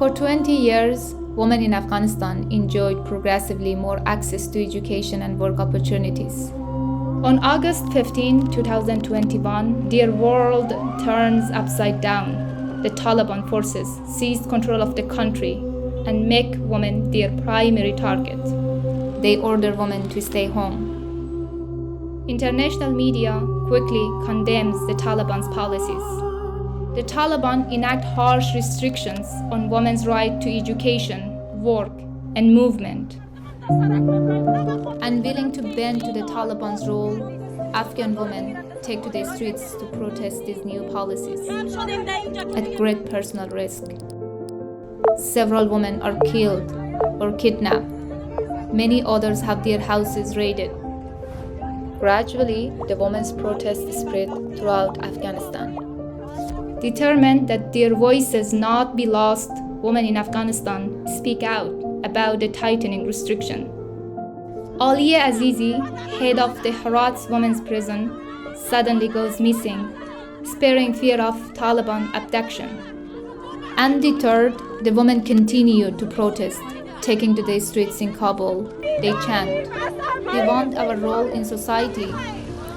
For 20 years, women in Afghanistan enjoyed progressively more access to education and work opportunities. On August 15, 2021, their world turns upside down. The Taliban forces seized control of the country and make women their primary target. They order women to stay home. International media quickly condemns the Taliban's policies. The Taliban enact harsh restrictions on women's right to education, work, and movement. Unwilling to bend to the Taliban's rule, Afghan women take to the streets to protest these new policies at great personal risk. Several women are killed or kidnapped. Many others have their houses raided. Gradually, the women's protests spread throughout Afghanistan. Determined that their voices not be lost, women in Afghanistan speak out about the tightening restriction. Aliyah Azizi, head of the Herat women's prison, suddenly goes missing, sparing fear of Taliban abduction. Undeterred, the women continue to protest, taking to the streets in Kabul. They chant, "We want our role in society.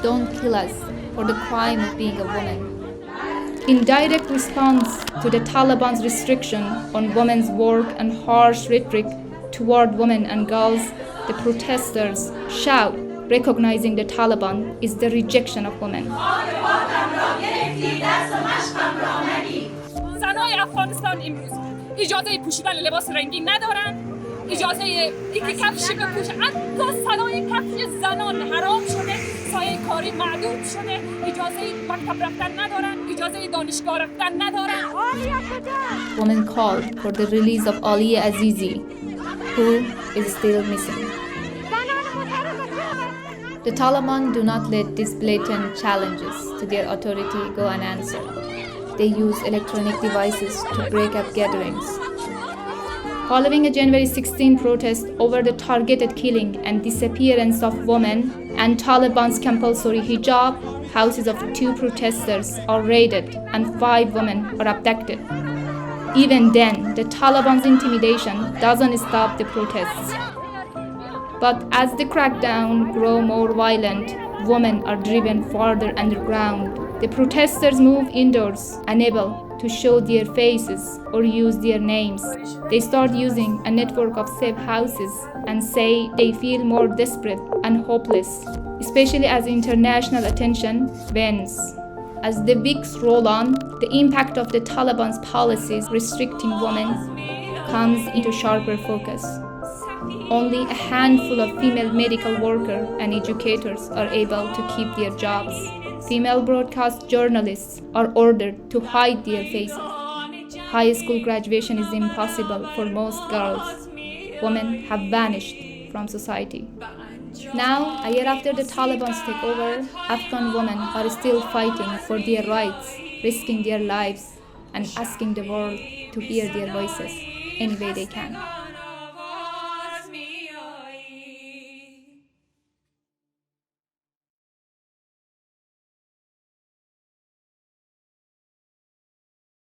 Don't kill us for the crime of being a woman." In direct response to the Taliban's restriction on women's work and harsh rhetoric toward women and girls, the protesters shout, recognizing the Taliban is the rejection of women. زنای افغانستان امروز اجازه پوشیدن لباس رنگین ندارن، اجازه اینکه کفش بپوشن، حتی صدای کفش زنان حرام شده، سایه کاری معدود شده، اجازه مکتب رفتن ندارن، اجازه دانشگاه رفتن ندارن. Women called for the release of Aliyah Azizi, who is still missing. The Taliban do not let these blatant challenges to their authority go unanswered. They use electronic devices to break up gatherings. Following a January 16 protest over the targeted killing and disappearance of women and Taliban's compulsory hijab, houses of 2 protesters are raided and 5 women are abducted. Even then, the Taliban's intimidation doesn't stop the protests. But as the crackdown grows more violent, women are driven farther underground. The protesters move indoors, unable to show their faces or use their names. They start using a network of safe houses and say they feel more desperate and hopeless, especially as international attention wanes. As the weeks roll on, the impact of the Taliban's policies restricting women comes into sharper focus. Only a handful of female medical workers and educators are able to keep their jobs. Female broadcast journalists are ordered to hide their faces. High school graduation is impossible for most girls. Women have vanished from society. Now, a year after the Taliban's takeover, Afghan women are still fighting for their rights, risking their lives, and asking the world to hear their voices any way they can.